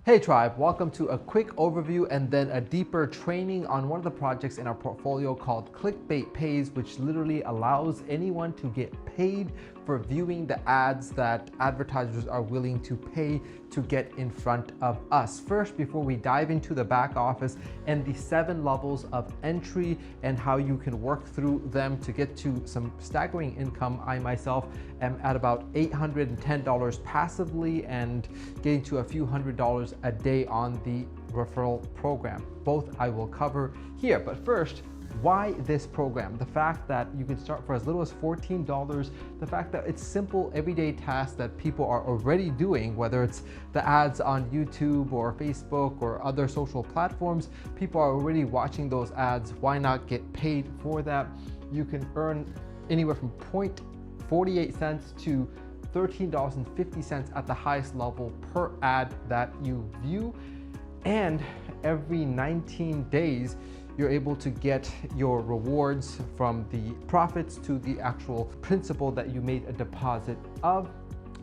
Hey Tribe, welcome to a quick overview and then a deeper training on one of the projects in our portfolio called ClickBaitPays, which literally allows anyone to get paid for viewing the ads that advertisers are willing to pay to get in front of us. First, before we dive into the back office and the 7 levels of entry and how you can work through them to get to some staggering income, I myself am at about $810 passively and getting to a few $100s a day on the referral program. Both I will cover here, but first, why this program? The fact that you can start for as little as $14, the fact that it's simple everyday tasks that people are already doing, whether it's the ads on YouTube or Facebook or other social platforms, people are already watching those ads. Why not get paid for that? You can earn anywhere from 0.48 cents to $13.50 at the highest level per ad that you view. And every 19 days, you're able to get your rewards from the profits to the actual principal that you made a deposit of.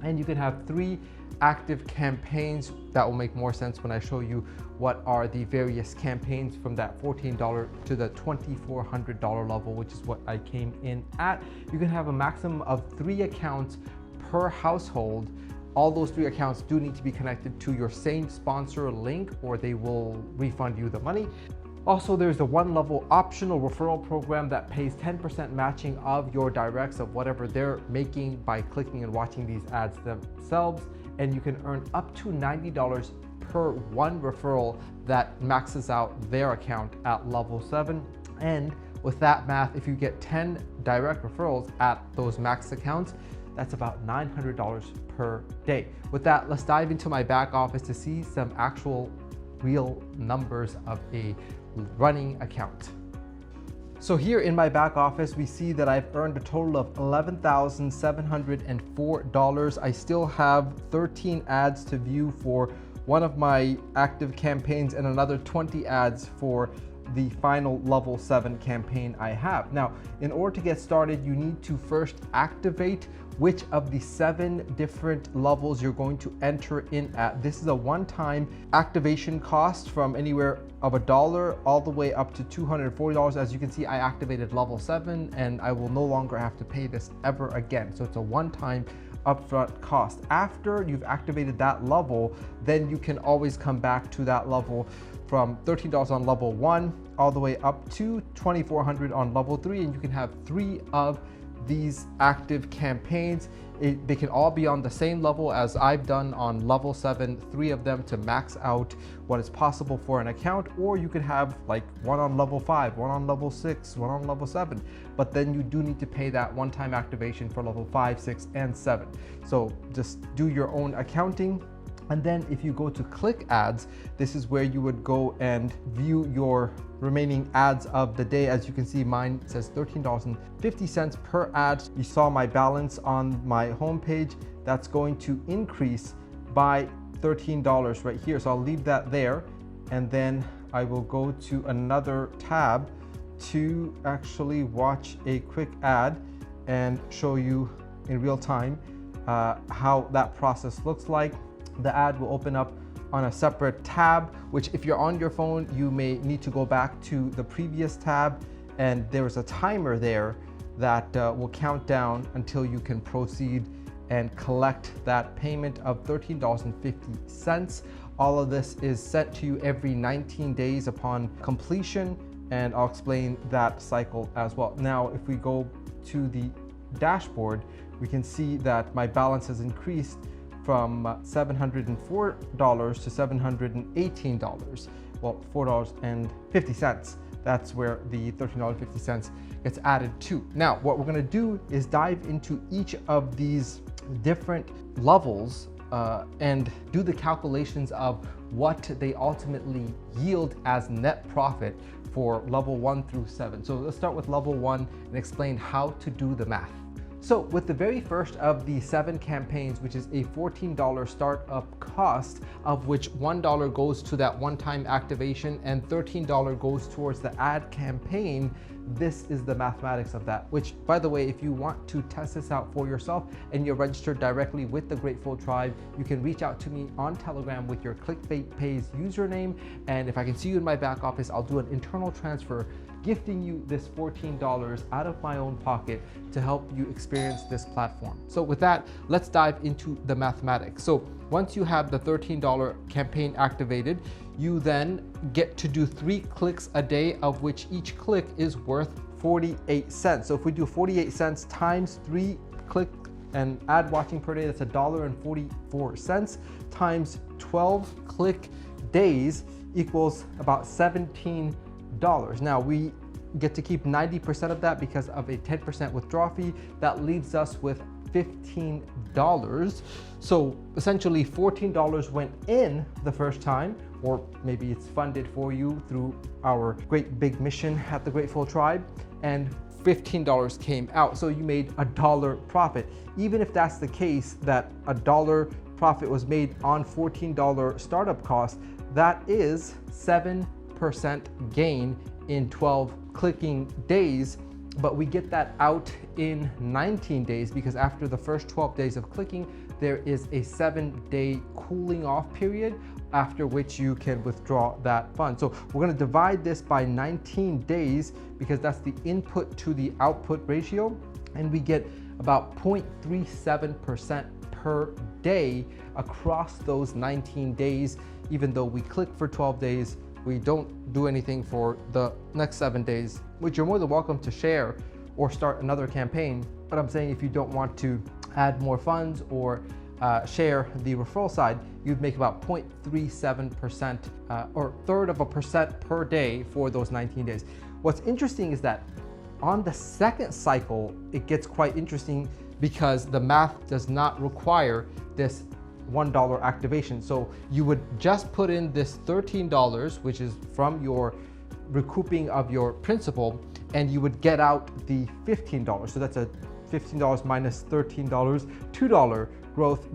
And you can have 3 active campaigns. That will make more sense when I show you what are the various campaigns from that $14 to the $2,400 level, which is what I came in at. You can have a maximum of 3 accounts per household. All those 3 accounts do need to be connected to your same sponsor link or they will refund you the money. Also, there's a 1-level optional referral program that pays 10% matching of your directs of whatever they're making by clicking and watching these ads themselves. And you can earn up to $90 per 1 referral that maxes out their account at level 7. And with that math, if you get 10 direct referrals at those max accounts, that's about $900 per day. With that, let's dive into my back office to see some actual real numbers of a running account. So here in my back office, we see that I've earned a total of $11,704. I still have 13 ads to view for one of my active campaigns and another 20 ads for the final level 7 campaign I have. Now, in order to get started, you need to first activate which of the 7 different levels you're going to enter in at. This is a one-time activation cost from anywhere of $1 all the way up to $240. As you can see, I activated level 7 and I will no longer have to pay this ever again. So it's a one-time upfront cost. After you've activated that level, then you can always come back to that level from $13 on level 1 all the way up to $2,400 on level 3, and you can have 3 of these active campaigns. They can all be on the same level as I've done on level 7, 3 of them to max out what is possible for an account, or you could have like 1 on level 5, 1 on level 6, 1 on level 7, but then you do need to pay that one-time activation for level 5, 6, and 7. So just do your own accounting. And then if you go to click ads, this is where you would go and view your remaining ads of the day. As you can see, mine says $13.50 per ad. You saw my balance on my homepage. That's going to increase by $13 right here. So I'll leave that there. And then I will go to another tab to actually watch a quick ad and show you in real time how that process looks like. The ad will open up on a separate tab, which if you're on your phone, you may need to go back to the previous tab, and there's a timer there that will count down until you can proceed and collect that payment of $13.50. All of this is sent to you every 19 days upon completion, and I'll explain that cycle as well. Now, if we go to the dashboard, we can see that my balance has increased from $704 to $718, well, $4.50. That's where the $13.50 gets added to. Now, what we're gonna do is dive into each of these different levels and do the calculations of what they ultimately yield as net profit for level 1 through 7. So let's start with level 1 and explain how to do the math. So with the very first of the 7 campaigns, which is a $14 startup cost, of which $1 goes to that one-time activation and $13 goes towards the ad campaign, this is the mathematics of that, which, by the way, if you want to test this out for yourself and you're registered directly with the Grateful Tribe, you can reach out to me on Telegram with your ClickBaitPays username. And if I can see you in my back office, I'll do an internal transfer gifting you this $14 out of my own pocket to help you experience this platform. So with that, let's dive into the mathematics. So once you have the $13 campaign activated, you then get to do 3 clicks a day, of which each click is worth 48 cents. So if we do 48 cents times 3 click and ad watching per day, that's $1.44 times 12 click days equals about $17. Now we get to keep 90% of that because of a 10% withdrawal fee. That leaves us with $15. So essentially $14 went in the first time, or maybe it's funded for you through our great big mission at the Grateful Tribe, and $15 came out. So you made $1 profit. Even if that's the case, that $1 profit was made on $14 startup cost, that is 7% gain in 12 clicking days, but we get that out in 19 days because after the first 12 days of clicking, there is a 7-day cooling off period after which you can withdraw that fund. So we're going to divide this by 19 days because that's the input to the output ratio, and we get about 0.37% per day across those 19 days. Even though we click for 12 days, we don't do anything for the next 7 days, which you're more than welcome to share or start another campaign. But I'm saying if you don't want to add more funds or share the referral side, you'd make about 0.37% or 1/3% per day for those 19 days. What's interesting is that on the second cycle, it gets quite interesting because the math does not require this $1 activation. So you would just put in this $13, which is from your recouping of your principal, and you would get out the $15. So that's a $15 minus $13, $2 growth.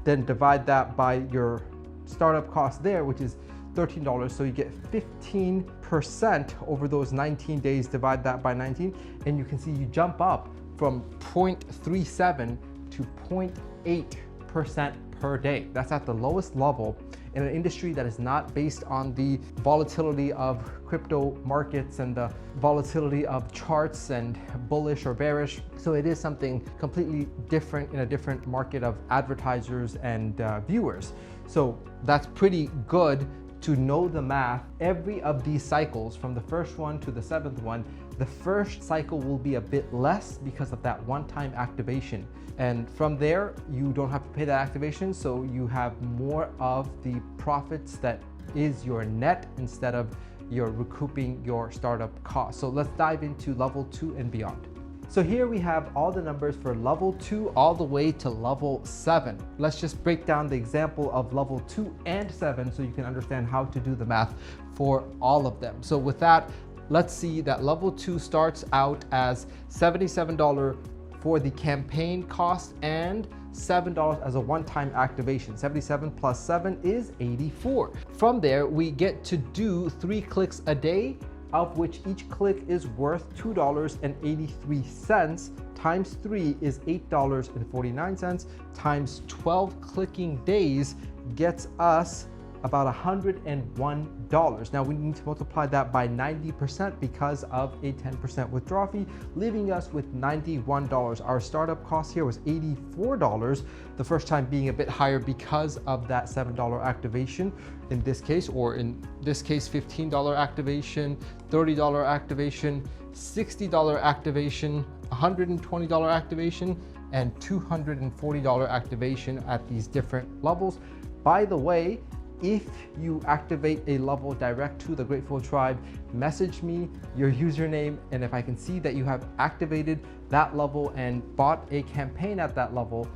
Then divide that by your startup cost there, which is $13. So you get 15% over those 19 days, divide that by 19, and you can see you jump up from 0.37 to 0.8% per day. That's at the lowest level in an industry that is not based on the volatility of crypto markets and the volatility of charts and bullish or bearish. So it is something completely different in a different market of advertisers and viewers. So that's pretty good to know the math. Every of these cycles, from the first one to the 7th one, the first cycle will be a bit less because of that one-time activation. And from there, you don't have to pay that activation, so you have more of the profits that is your net instead of you're recouping your startup cost. So let's dive into level 2 and beyond. So here we have all the numbers for level 2 all the way to level 7. Let's just break down the example of level 2 and 7 so you can understand how to do the math for all of them. So with that, let's see that level 2 starts out as $77 for the campaign cost and $7 as a one-time activation. 77 plus 7 is 84. From there, we get to do 3 clicks a day, of which each click is worth $2.83 times 3 is $8.49 times 12 clicking days gets us about $101. Now we need to multiply that by 90% because of a 10% withdrawal fee, leaving us with $91. Our startup cost here was $84, the first time being a bit higher because of that $7 activation in this case, or in this case, $15 activation, $30 activation, $60 activation, $120 activation, and $240 activation at these different levels. By the way, if you activate a level direct to the Grateful Tribe, message me your username, and if I can see that you have activated that level and bought a campaign at that level,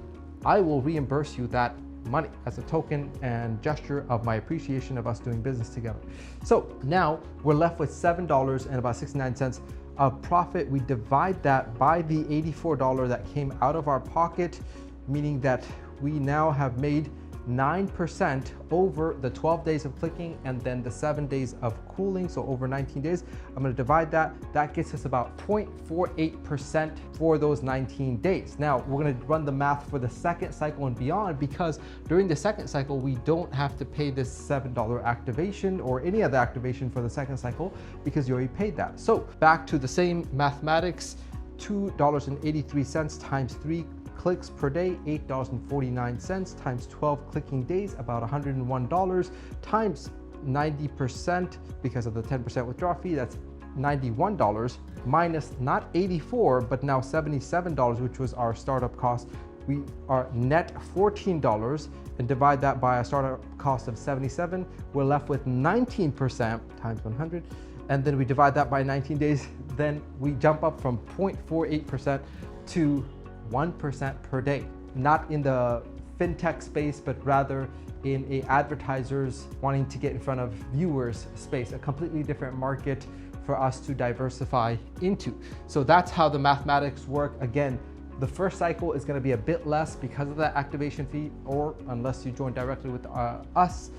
I will reimburse you that money as a token and gesture of my appreciation of us doing business together. So now we're left with $7 and about 69 cents of profit, we divide that by the $84 that came out of our pocket, meaning that we now have made 9% over the 12 days of clicking and then the 7 days of cooling, so over 19 days. I'm going to divide that. That gets us about 0.48% for those 19 days. Now we're going to run the math for the second cycle and beyond, because during the second cycle we don't have to pay this $7 activation or any other activation for the second cycle because you already paid that. So back to the same mathematics, $2.83 times 3 clicks per day, $8.49 times 12 clicking days, about $101 times 90% because of the 10% withdrawal fee, that's $91 minus not 84 but now $77, which was our startup cost. We are net $14 and divide that by a startup cost of 77. We're left with 19% times 100, and then we divide that by 19 days. Then we jump up from 0.48% to 1% per day, not in the fintech space, but rather in a advertisers wanting to get in front of viewers space, a completely different market for us to diversify into. So that's how the mathematics work. Again, the first cycle is going to be a bit less because of that activation fee, or unless you join directly with us,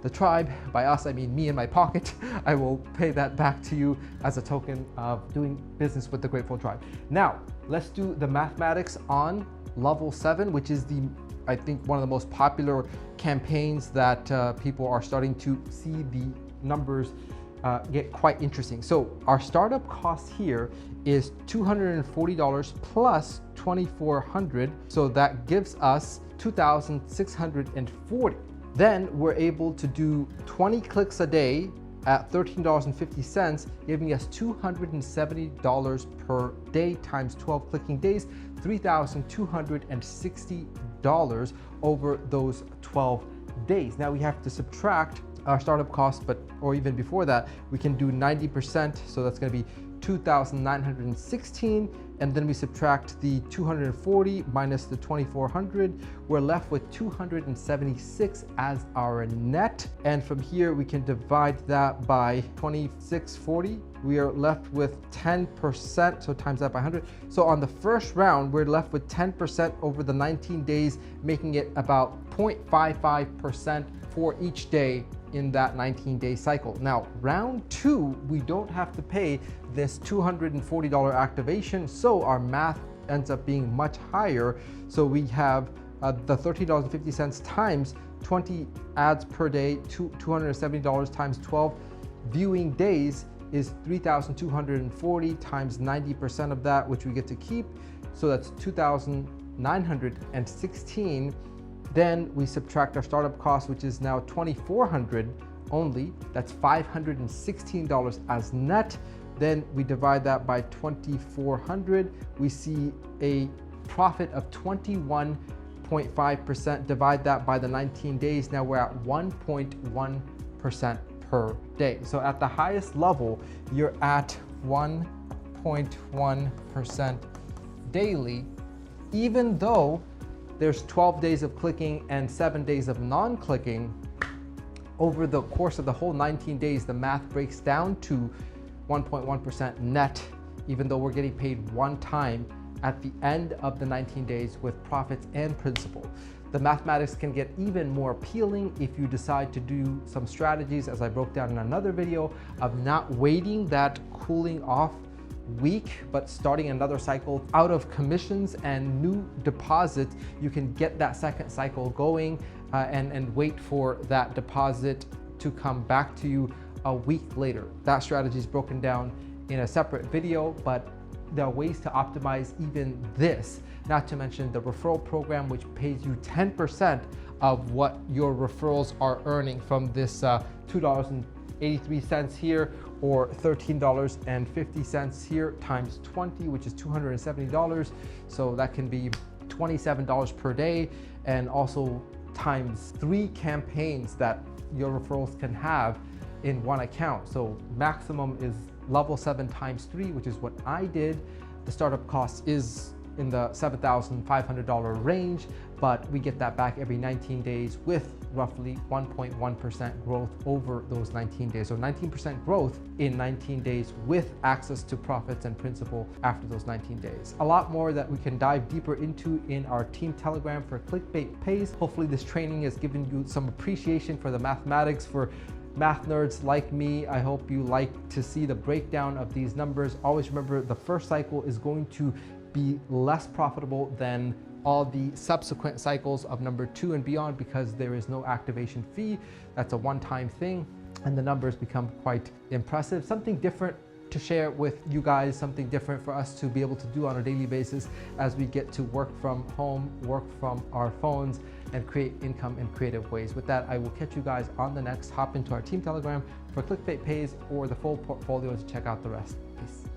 the tribe. By us, I mean me in my pocket. I will pay that back to you as a token of doing business with the Grateful Tribe. Now, let's do the mathematics on level 7, which is I think one of the most popular campaigns that people are starting to see the numbers get quite interesting. So our startup cost here is $240 plus $2,400. So that gives us $2,640. Then we're able to do 20 clicks a day at $13.50, giving us $270 per day times 12 clicking days, $3,260 over those 12 days. Now we have to subtract our startup costs, or even before that, we can do 90%, so that's going to be $2,916, and then we subtract the 240 minus the 2,400. We're left with 276 as our net, and from here we can divide that by 2640. We are left with 10%, so times that by 100. So on the first round, we're left with 10% over the 19 days, making it about 0.55% for each day in that 19-day cycle. Now, round 2, we don't have to pay this $240 activation, so our math ends up being much higher. So we have the $13.50 times 20 ads per day, $270 times 12 viewing days is $3,240 times 90% of that, which we get to keep. So that's $2,916. Then we subtract our startup cost, which is now $2,400 only. That's $516 as net. Then we divide that by 2,400. We see a profit of 21.5%. Divide that by the 19 days. Now we're at 1.1% per day. So at the highest level, you're at 1.1% daily, even though there's 12 days of clicking and 7 days of non-clicking. Over the course of the whole 19 days, the math breaks down to 1.1% net, even though we're getting paid one time at the end of the 19 days with profits and principal. The mathematics can get even more appealing if you decide to do some strategies, as I broke down in another video, of not waiting that cooling off week, but starting another cycle out of commissions and new deposits. You can get that second cycle going and wait for that deposit to come back to you a week later. That strategy is broken down in a separate video, but there are ways to optimize even this, not to mention the referral program, which pays you 10% of what your referrals are earning from this $2.83 here, or $13.50 here times 20, which is $270. So that can be $27 per day, and also times 3 campaigns that your referrals can have in one account. So maximum is level 7 times 3, which is what I did. The startup cost is in the $7,500 range, but we get that back every 19 days with roughly 1.1% growth over those 19 days. So 19% growth in 19 days with access to profits and principal after those 19 days. A lot more that we can dive deeper into in our team Telegram for ClickBaitPays. Hopefully this training has given you some appreciation for the mathematics. For math nerds like me, I hope you like to see the breakdown of these numbers. Always remember, the first cycle is going to be less profitable than all the subsequent cycles of number 2 and beyond, because there is no activation fee. That's a one-time thing, and the numbers become quite impressive. Something different to share with you guys, something different for us to be able to do on a daily basis as we get to work from home, work from our phones, and create income in creative ways. With that, I will catch you guys on the next. Hop into our team Telegram for ClickBaitPays or the full portfolio to check out the rest. Peace.